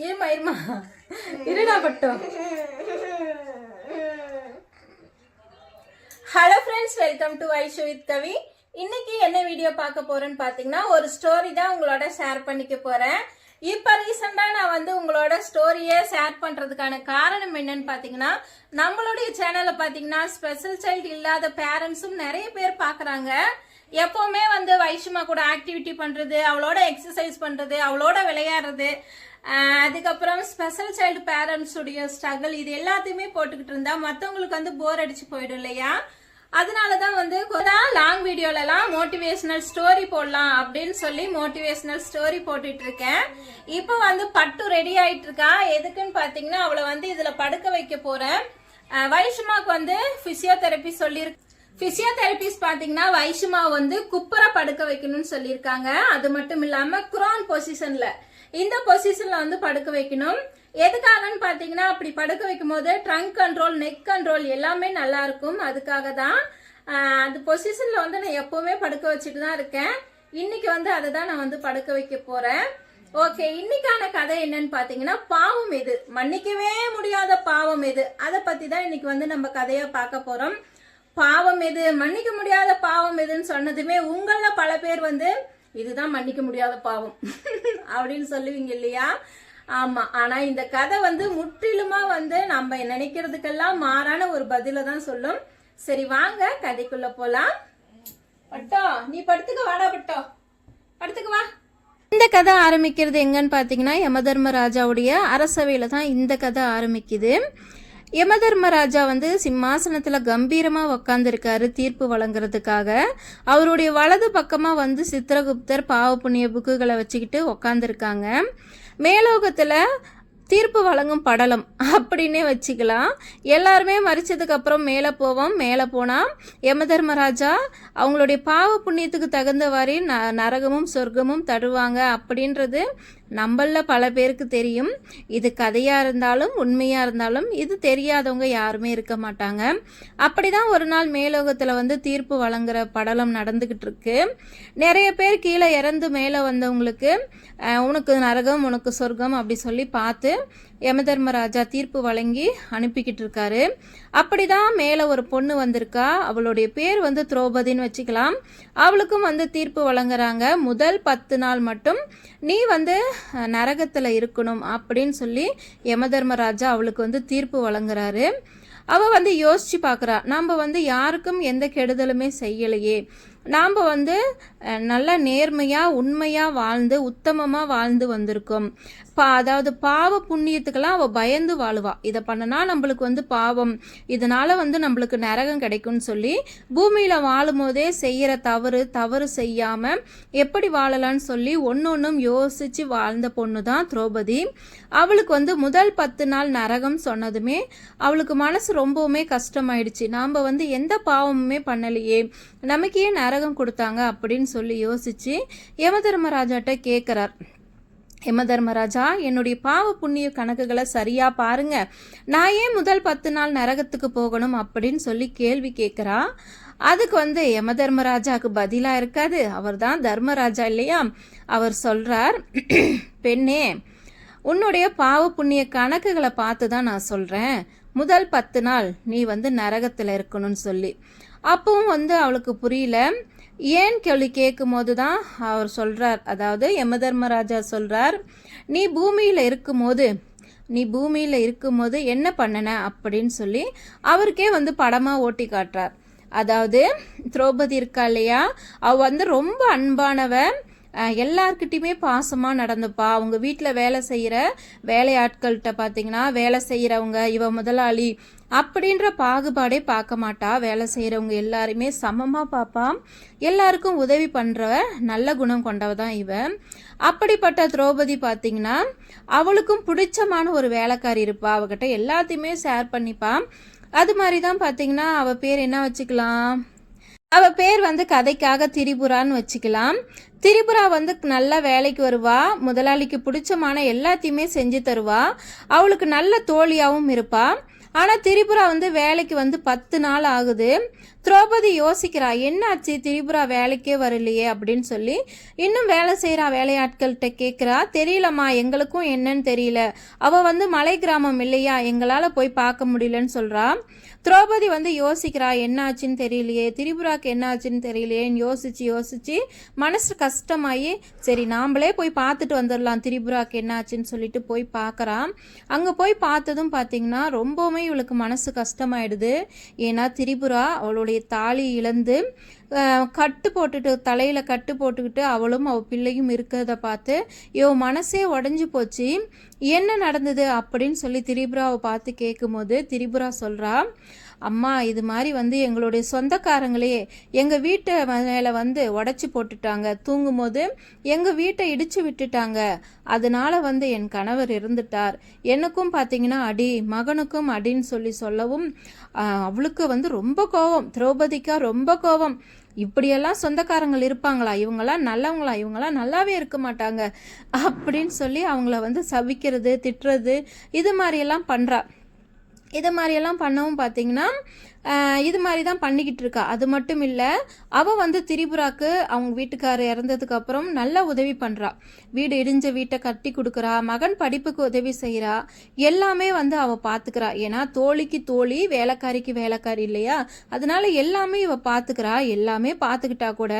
இருமா இருமா இருடா பட்டும். Hello friends, welcome to Aishu with Kavi. இன்னைக்கு என்ன வீடியோ பார்க்க போறேன்னு பாத்தீங்கன்னா, ஒரு ஸ்டோரி தான் உங்களோட ஷேர் பண்ணிக்க போறேன். இப்ப ரீசெண்டா நான் உங்களோட ஸ்டோரியை ஷேர் பண்றதுக்கான காரணம் என்னன்னு பாத்தீங்கன்னா, நம்மளுடைய சேனல்ல பாத்தீங்கன்னா ஸ்பெஷல் சைல்டு இல்லாத பேரண்ட்ஸும் நிறைய பேர் பாக்குறாங்க. எப்பவுமே வைஷுமா கூட ஆக்டிவிட்டி பண்றது, அவளோட எக்ஸசைஸ் பண்றது, அவளோட விளையாடுறது, அதுக்கப்புறம் ஸ்பெஷல் சைல்டு பேரண்ட்ஸ் உடைய ஸ்ட்ரகிள், இது எல்லாத்தையுமே போட்டுக்கிட்டு இருந்தா மற்றவங்களுக்கு போர் அடிச்சு போயிடும் இல்லையா? அதனாலதான் லாங் வீடியோலாம் மோட்டிவேஷனல் ஸ்டோரி போடலாம் அப்படின்னு சொல்லி மோட்டிவேஷனல் ஸ்டோரி போட்டுட்டு இருக்கேன். இப்போ பட்டு ரெடி ஆயிட்டு இருக்கா. எதுக்குன்னு பாத்தீங்கன்னா, அவளை இதுல படுக்க வைக்க போறேன். வைஷுமாக்கு பிசியோதெரப்பி சொல்லியிருக்கு. பிசியோதெரபிஸ்ட் பாத்தீங்கன்னா வைஷுமா குப்புற படுக்க வைக்கணும்னு சொல்லியிருக்காங்க. அது மட்டும் இல்லாம குரான் பொசிஷன்ல, இந்த பொசிஷன்ல படுக்க வைக்கணும். எதுக்காகன்னு பாத்தீங்கன்னா, அப்படி படுக்க வைக்கும் போது ட்ரங்க் கண்ட்ரோல், நெக் கண்ட்ரோல் எல்லாமே நல்லா இருக்கும். அதுக்காக தான் அந்த பொசிஷன்ல நான் எப்பவுமே படுக்க வச்சுட்டு தான் இருக்கேன். இன்னைக்கு அதை தான் நான் படுக்க வைக்க போறேன். ஓகே, இன்னைக்கான கதை என்னன்னு பாத்தீங்கன்னா, பாவம் எது, மன்னிக்கவே முடியாத பாவம் எது, அதை பத்தி தான் இன்னைக்கு நம்ம கதையா பார்க்க போறோம். பாவம் எது, மன்னிக்க முடியாத பாவம் எதுன்னு சொன்னதுமே உங்கள பல பேர் இதுதான் மன்னிக்க முடியாத பாவம் அப்படின்னு சொல்லுவீங்க இல்லையா? ஆமா, ஆனா இந்த கதை முற்றிலுமா நம்ம நினைக்கிறதுக்கெல்லாம் மாறான ஒரு பதில தான் சொல்லும். சரி, வாங்க கதைக்குள்ள போலாம். பட்டோ, நீ படுத்துக்க, வாடா பட்டோ, படுத்துக்க வா. இந்த கதை ஆரம்பிக்கிறது எங்கன்னு பாத்தீங்கன்னா, யமதர்மராஜாவுடைய அரசவையில தான் இந்த கதை ஆரம்பிக்குது. யமதர்மராஜா சிம்மாசனத்துல கம்பீரமா உக்காந்துருக்காரு தீர்ப்பு வழங்குறதுக்காக. அவருடைய வலது பக்கமா சித்திரகுப்தர் பாவ புண்ணிய புக்குகளை வச்சுக்கிட்டு உக்காந்துருக்காங்க. மேலோகத்துல தீர்ப்பு வழங்கும் படலம் அப்படின்னே வச்சுக்கலாம். எல்லாருமே மறிச்சதுக்கு அப்புறம் மேலே போவோம். மேலே போனால் யமதர்மராஜா அவங்களுடைய பாவ புண்ணியத்துக்கு தகுந்தவாறு நரகமும் சொர்க்கமும் தருவாங்க அப்படின்றது நம்மள பல பேருக்கு தெரியும். இது கதையாக இருந்தாலும் உண்மையாக இருந்தாலும் இது தெரியாதவங்க யாருமே இருக்க மாட்டாங்க. அப்படிதான் ஒரு நாள் மேலோகத்தில் தீர்ப்பு வழங்குற படலம் நடந்துக்கிட்டு இருக்கு. நிறைய பேர் கீழே இறந்து மேலே வந்தவங்களுக்கு உனக்கு நரகம் உனக்கு சொர்க்கம் அப்படி சொல்லி பார்த்து யமதர்மராஜா தீர்ப்பு வழங்கி அனுப்பிக்கிட்டு இருக்காரு. அப்படிதான் மேலே ஒரு பொண்ணு வந்திருக்கா. அவளுடைய பேர் திரௌபதின்னு வச்சுக்கலாம். அவளுக்கும் தீர்ப்பு வழங்குறாங்க. முதல் 10 நாள் மட்டும் நீ நரகத்தில் இருக்கணும் அப்படின்னு சொல்லி யமதர்மராஜா அவளுக்கு தீர்ப்பு வழங்குறாரு. அவ யோசிச்சு பார்க்குறா, நம்ம யாருக்கும் எந்த கெடுதலுமே செய்யலையே, நாம் நல்ல நேர்மையாக உண்மையாக வாழ்ந்து உத்தமமாக வாழ்ந்து வந்திருக்கோம். அதாவது பாவ புண்ணியத்துக்கெல்லாம் அவள் பயந்து வாழுவா. இதை பண்ணனா நம்மளுக்கு பாவம், இதனால் நம்மளுக்கு நரகம் கிடைக்கும்னு சொல்லி பூமியில் வாழும் போதே செய்கிற தவறு செய்யாமல் எப்படி வாழலான்னு சொல்லி ஒன்றும் யோசித்து வாழ்ந்த பொண்ணு தான் திரௌபதி. அவளுக்கு முதல் 10 நாள் நரகம் சொன்னதுமே அவளுக்கு மனசு ரொம்பவுமே கஷ்டமாயிடுச்சு. நாம் எந்த பாவமுமே பண்ணலையே, நமக்கே நரகம் கொடுத்தாங்க அப்படின்னு சொல்லி யோசிச்சு யமதர்மராஜாட்ட கேட்குறார். யமதர்மராஜா, என்னுடைய பாவ புண்ணிய கணக்குகளை சரியா பாருங்க, நான் ஏன் முதல் 10 நாள் நரகத்துக்கு போகணும் அப்படின்னு சொல்லி கேள்வி கேட்குறா. அதுக்கு யமதர்மராஜாவுக்கு பதிலா இருக்காது, அவர் தான் தர்மராஜா இல்லையா? அவர் சொல்றார், பெண்ணே, உன்னுடைய பாவ புண்ணிய கணக்குகளை பார்த்து தான் நான் சொல்றேன், முதல் 10 நாள் நீ நரகத்தில் இருக்கணும்னு சொல்லி. அப்பவும் அவளுக்கு புரியல. ஏன் கேள்வி கேட்கும் போது தான் அவர் சொல்றார், அதாவது யமதர்மராஜா சொல்றார், நீ பூமியில் இருக்கும்போது என்ன பண்ணன அப்படின்னு சொல்லி அவருக்கே படமாக ஓட்டி காட்டுறார். அதாவது திரௌபதி இருக்கா இல்லையா, அவ ரொம்ப அன்பானவ, எல்லார்கிட்டையுமே பாசமாக நடந்துப்பா. அவங்க வீட்டில் வேலை செய்கிற வேலையாட்கள்கிட்ட பார்த்தீங்கன்னா, வேலை செய்கிறவங்க இவ முதலாளி அப்படின்ற பாகுபாடே பார்க்க மாட்டா. வேலை செய்கிறவங்க எல்லாருமே சமமாக பார்ப்பா. எல்லாருக்கும் உதவி பண்ணுற நல்ல குணம் கொண்டவ தான் இவ. அப்படிப்பட்ட திரௌபதி பார்த்தீங்கன்னா, அவளுக்கும் பிடிச்சமான ஒரு வேலைக்காரி இருப்பா. அவகிட்ட எல்லாத்தையுமே ஷேர் பண்ணிப்பா. அது மாதிரி தான் பார்த்தீங்கன்னா, அவள் பேர் என்ன வச்சுக்கலாம், அவ பேர் கதைக்காக திரிபுரான்னு வச்சுக்கலாம். திரிபுரா நல்ல வேலைக்கு வருவா, முதலாளிக்கு பிடிச்சமான எல்லாத்தையுமே செஞ்சு தருவா, அவளுக்கு நல்ல தோழியாகவும் இருப்பா. ஆனால் திரிபுரா வந்து வேலைக்கு வந்து 10 நாள் ஆகுது. திரௌபதி யோசிக்கிறா, என்னாச்சு திரிபுரா வேலைக்கே வரலையே அப்படின்னு சொல்லி இன்னும் வேலை செய்கிறா. வேலையாட்கள்கிட்ட கேட்குறா, தெரியலம்மா எங்களுக்கும் என்னன்னு தெரியல, அவள் வந்து மலை கிராமம் இல்லையா, எங்களால் போய் பார்க்க முடியலன்னு சொல்கிறா. திரௌபதி வந்து யோசிக்கிறா, என்னாச்சுன்னு தெரியலையே, திரிபுராக்கு என்னாச்சுன்னு தெரியலையேன்னு யோசிச்சு மனசு கஷ்டமாயி சரி நாம்ளே போய் பார்த்துட்டு வந்துடலாம் திரிபுராக்கு என்னாச்சுன்னு சொல்லிட்டு போய் பார்க்குறான். அங்கே போய் பார்த்ததும் பார்த்தீங்கன்னா ரொம்பவுமே இவளுக்கு மனசு கஷ்டமாயிடுது. ஏன்னா திரிபுரா அவளுடைய தாலி இழந்து கட்டு போட்டுட்டு தலையில் கட்டு போட்டுக்கிட்டு அவளும் அவள் பிள்ளையும் இருக்கிறத பார்த்து இவன் மனசே உடஞ்சி போச்சு. என்ன நடந்தது அப்படின்னு சொல்லி திரிபுராவை பார்த்து கேட்கும்போது திரிபுரா சொல்கிறா, அம்மா இது மாதிரி வந்து எங்களுடைய சொந்தக்காரங்களே எங்கள் வீட்டை மேலே வந்து உடச்சி போட்டுட்டாங்க, தூங்கும்போது எங்கள் வீட்டை இடித்து விட்டுட்டாங்க, அதனால வந்து என் கணவர் இருந்துட்டார், எனக்கும் பார்த்தீங்கன்னா அடி, மகனுக்கும் அடின்னு சொல்லவும் அவளுக்கு வந்து ரொம்ப கோபம், திரௌபதிக்கா ரொம்ப கோபம். இப்படியெல்லாம் சொந்தக்காரங்கள் இருப்பாங்களா, இவங்கெல்லாம் நல்லவங்களா, இவங்கெல்லாம் நல்லாவே இருக்க மாட்டாங்க அப்படின்னு சொல்லி அவங்கள வந்து சபிக்கிறது திட்டுறது இது மாதிரியெல்லாம் பண்ணுறா. இது மாதிரியெல்லாம் பண்ணவும் பார்த்தீங்கன்னா இது மாதிரி தான் பண்ணிக்கிட்டு இருக்கா. அது மட்டும் இல்லை, அவள் வந்து திரிபுராக்கு அவங்க வீட்டுக்காரர் இறந்ததுக்கப்புறம் நல்ல உதவி பண்ணுறா. வீடு இடிஞ்ச வீட்டை கட்டி கொடுக்குறா, மகன் படிப்புக்கு உதவி செய்கிறா, எல்லாமே வந்து அவள் பார்த்துக்கிறா. ஏன்னா தோழிக்கு தோழி வேலைக்காரிக்கு வேலைக்காரி இல்லையா, அதனால எல்லாமே இவள் பார்த்துக்கிறா. எல்லாமே பார்த்துக்கிட்டா கூட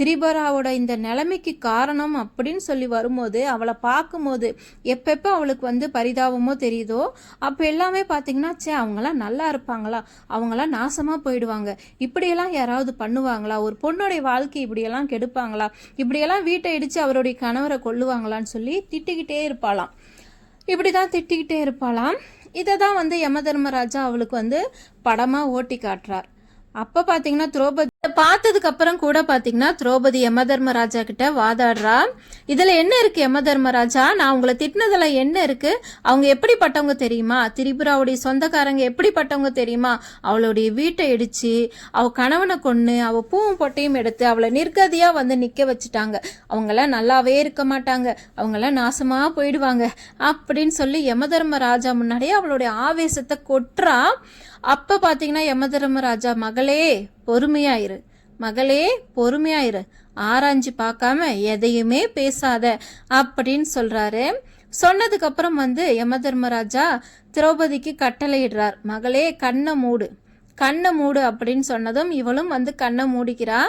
திரிபுராவோட இந்த நிலைமைக்கு காரணம் அப்படின்னு சொல்லி வரும்போது அவளை பார்க்கும்போது எப்பப்போ அவளுக்கு வந்து பரிதாபமோ தெரியுதோ அப்போ எல்லாமே பார்த்தீங்கன்னா அவங்களாம் நல்லா இருப்பாங்களா, அவங்களாம் நாசமாக போயிடுவாங்க, இப்படியெல்லாம் யாராவது பண்ணுவாங்களா, ஒரு பொண்ணுடைய வாழ்க்கை இப்படியெல்லாம் கெடுப்பாங்களா, இப்படியெல்லாம் வீட்டை இடித்து அவருடைய கணவரை கொல்லுவாங்களான்னு சொல்லி திட்டிக்கிட்டே இருப்பாளாம். இப்படி தான் திட்டிக்கிட்டே இருப்பாளாம். இதை தான் வந்து யமதர்மராஜா அவளுக்கு வந்து படமாக ஓட்டி காட்டுறார். அப்போ பார்த்தீங்கன்னா திரௌபதி பார்த்ததுக்கு அப்புறம் கூட பார்த்தீங்கன்னா திரௌபதி யமதர்மராஜா கிட்ட வாதாடுறா. இதில் என்ன இருக்கு யமதர்மராஜா, நான் உங்களை திட்டினதில் என்ன இருக்கு, அவங்க எப்படிப்பட்டவங்க தெரியுமா, திரிபுராவுடைய சொந்தக்காரங்க எப்படிப்பட்டவங்க தெரியுமா, அவளுடைய வீட்டை இடிச்சு அவள் கணவனை கொன்று அவள் பூவும் பொட்டையும் எடுத்து அவளை நிர்கதியாக வந்து நிற்க வச்சுட்டாங்க, அவங்களாம் நல்லாவே இருக்க மாட்டாங்க, அவங்களாம் நாசமாக போயிடுவாங்க அப்படின்னு சொல்லி யமதர்மராஜா முன்னாடியே அவளுடைய ஆவேசத்தை கொட்டுறா. அப்போ பார்த்தீங்கன்னா யமதர்மராஜா, மகளே பொறுமையாயிரு, மகளே பொறுமையாயிரு, ஆராய்ஞ்சு பார்க்காம எதையுமே பேசாத அப்படின்னு சொல்கிறாரு. சொன்னதுக்கப்புறம் வந்து யமதர்மராஜா திரௌபதிக்கு கட்டளையிடுறார், மகளே கண்ணை மூடு, கண்ணை மூடு அப்படின்னு சொன்னதும் இவளும் வந்து கண்ணை மூடிக்கிறா.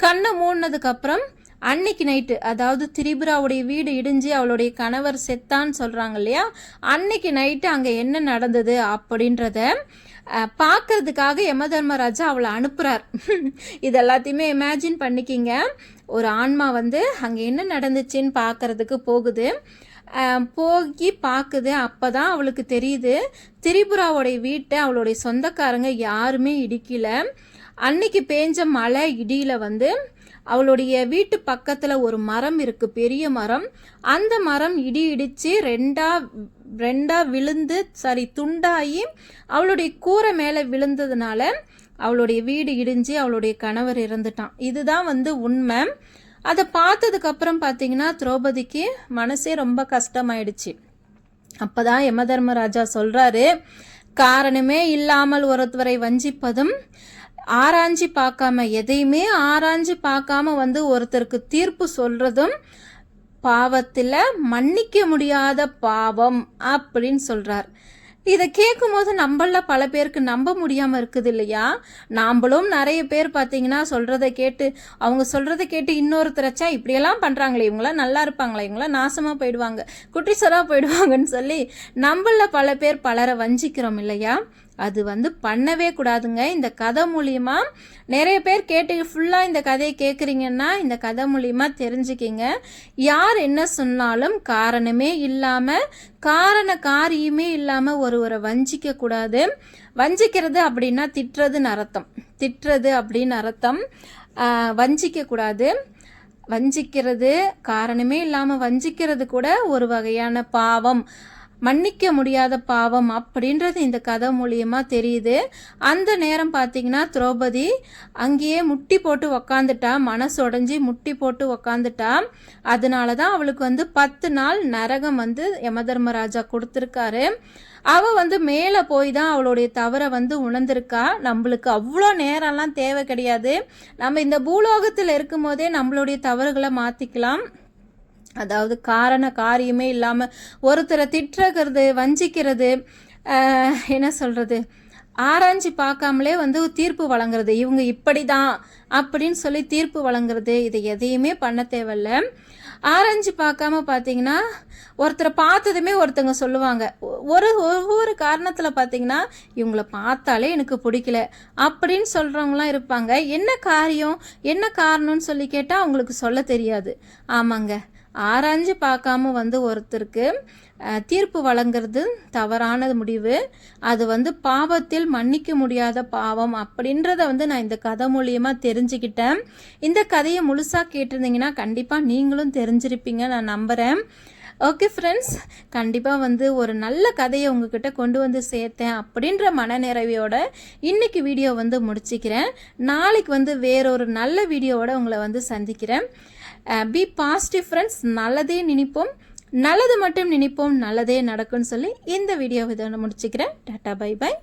கண்ணை மூடினதுக்கப்புறம் அன்னைக்கு நைட்டு, அதாவது திரிபுராவுடைய வீடு இடிஞ்சு அவளுடைய கணவர் செத்தான்னு சொல்கிறாங்க இல்லையா, அன்னைக்கு நைட்டு அங்கே என்ன நடந்தது அப்படின்றத பார்க்கறதுக்காக யமதர்மராஜா அவளை அனுப்புகிறார். இது எல்லாத்தையுமே இமேஜின் பண்ணிக்கிங்க. ஒரு ஆன்மா வந்து அங்கே என்ன நடந்துச்சுன்னு பார்க்கறதுக்கு போகுது. போய் பார்க்குது. அப்போ தான் அவளுக்கு தெரியுது திரிபுராவுடைய வீட்டை அவளுடைய சொந்தக்காரங்க யாருமே இடிக்கல. அன்னைக்கு பேஞ்ச மழை இடியில் வந்து அவளுடைய வீட்டு பக்கத்தில் ஒரு மரம் இருக்குது, பெரிய மரம். அந்த மரம் இடி இடித்து ரெண்டா விழுந்து துண்டாகி அவளுடைய கூரை மேலே விழுந்ததுனால அவளுடைய வீடு இடிஞ்சு அவளுடைய கணவர் இறந்துட்டான். இதுதான் வந்து உண்மை. அதை பார்த்ததுக்கப்புறம் பார்த்தீங்கன்னா திரௌபதிக்கு மனசே ரொம்ப கஷ்டமாயிடுச்சு. அப்போ தான் யமதர்மராஜா சொல்கிறாரு, காரணமே இல்லாமல் ஒருத்தவரை வஞ்சிப்பதும், ஆராய்ச்சி பார்க்காம எதையுமே ஆராய்ச்சி பார்க்காம வந்து ஒருத்தருக்கு தீர்ப்பு சொல்றதும் பாவத்தில் மன்னிக்க முடியாத பாவம் அப்படின்னு சொல்றார். இதை கேட்கும் போது நம்மள பல பேருக்கு நம்ப முடியாமல் இருக்குது இல்லையா. நாம்பளும் நிறைய பேர் பார்த்தீங்கன்னா அவங்க சொல்கிறத கேட்டு இன்னொருத்தரச்சா இப்படியெல்லாம் பண்ணுறாங்களே, இவங்களாம் நல்லா இருப்பாங்களா, இவங்களாம் நாசமாக போயிடுவாங்க, குட்டிச்சராக போயிடுவாங்கன்னு சொல்லி நம்மள பல பேர் பலரை வஞ்சிக்கிறோம் இல்லையா. அது வந்து பண்ணவே கூடாதுங்க. இந்த கதை மூலியமா நிறைய பேர் கேட்டு ஃபுல்லாக இந்த கதையை கேட்குறீங்கன்னா இந்த கதை மூலியமா தெரிஞ்சுக்கிங்க, யார் என்ன சொன்னாலும் காரணமே இல்லாமல் காரியமே இல்லாமல் ஒருவரை வஞ்சிக்க கூடாது. வஞ்சிக்கிறது அப்படின்னா திட்டுறது அப்படின்னு அர்த்தம். வஞ்சிக்க கூடாது. வஞ்சிக்கிறது, காரணமே இல்லாமல் வஞ்சிக்கிறது கூட ஒரு வகையான பாவம். மன்னிக்க முடியாத பாவம் அப்படின்றது இந்த கதை மூலியமா தெரியுது. அந்த நேரம் பார்த்தீங்கன்னா திரௌபதி அங்கேயே முட்டி போட்டு உக்காந்துட்டா, மனசு உடைஞ்சி முட்டி போட்டு உக்காந்துட்டா. அதனால தான் அவளுக்கு வந்து 10 நாள் நரகம் வந்து யமதர்மராஜா கொடுத்துருக்காரு. அவள் வந்து மேலே போய் தான் அவளுடைய தவறை வந்து உணர்ந்திருக்கா. நம்மளுக்கு அவ்வளோ நேரம்லாம் தேவை கிடையாது. நம்ம இந்த பூலோகத்தில் இருக்கும் போதே நம்மளுடைய தவறுகளை மாற்றிக்கலாம். அதாவது காரியமே இல்லாமல் ஒருத்தரை திட்டுறது, வஞ்சிக்கிறது, என்ன சொல்கிறது, ஆராய்ச்சி பார்க்காமலே வந்து தீர்ப்பு வழங்குறது, இவங்க இப்படி தான் அப்படின்னு சொல்லி தீர்ப்பு வழங்குறது, இது எதையுமே பண்ண தேவையில்ல. ஆராய்ச்சி பார்க்காம பார்த்தீங்கன்னா ஒருத்தரை பார்த்ததுமே ஒருத்தங்க சொல்லுவாங்க, ஒவ்வொரு காரணத்தில் பார்த்தீங்கன்னா இவங்கள பார்த்தாலே எனக்கு பிடிக்கல அப்படின்னு சொல்கிறவங்களாம் இருப்பாங்க. என்ன காரியம் என்ன காரணம்னு சொல்லி கேட்டால் அவங்களுக்கு சொல்ல தெரியாது. ஆமாங்க, ஆராய்ஞ்சு பார்க்காம வந்து ஒருத்தருக்கு தீர்ப்பு வழங்குறது தவறான முடிவு. அது வந்து பாவத்தில் மன்னிக்க முடியாத பாவம் அப்படின்றத வந்து நான் இந்த கதை மூலியமாக தெரிஞ்சுக்கிட்டேன். இந்த கதையை முழுசாக கேட்டிருந்தீங்கன்னா கண்டிப்பாக நீங்களும் தெரிஞ்சிருப்பீங்க நான் நம்புகிறேன். ஓகே ஃப்ரெண்ட்ஸ், கண்டிப்பாக வந்து ஒரு நல்ல கதையை உங்ககிட்ட கொண்டு வந்து சேர்த்தேன் அப்படின்ற மனநிறைவையோட இன்றைக்கி வீடியோ வந்து முடிச்சுக்கிறேன். நாளைக்கு வந்து வேறொரு நல்ல வீடியோவோட உங்களை வந்து சந்திக்கிறேன். Be positive friends. நல்லதே நினைப்போம், நல்லது மட்டும் நினைப்போம், நல்லதே நடக்கும்னு சொல்லி இந்த வீடியோவை இதை முடிச்சுக்கிறேன். Tata, bye by.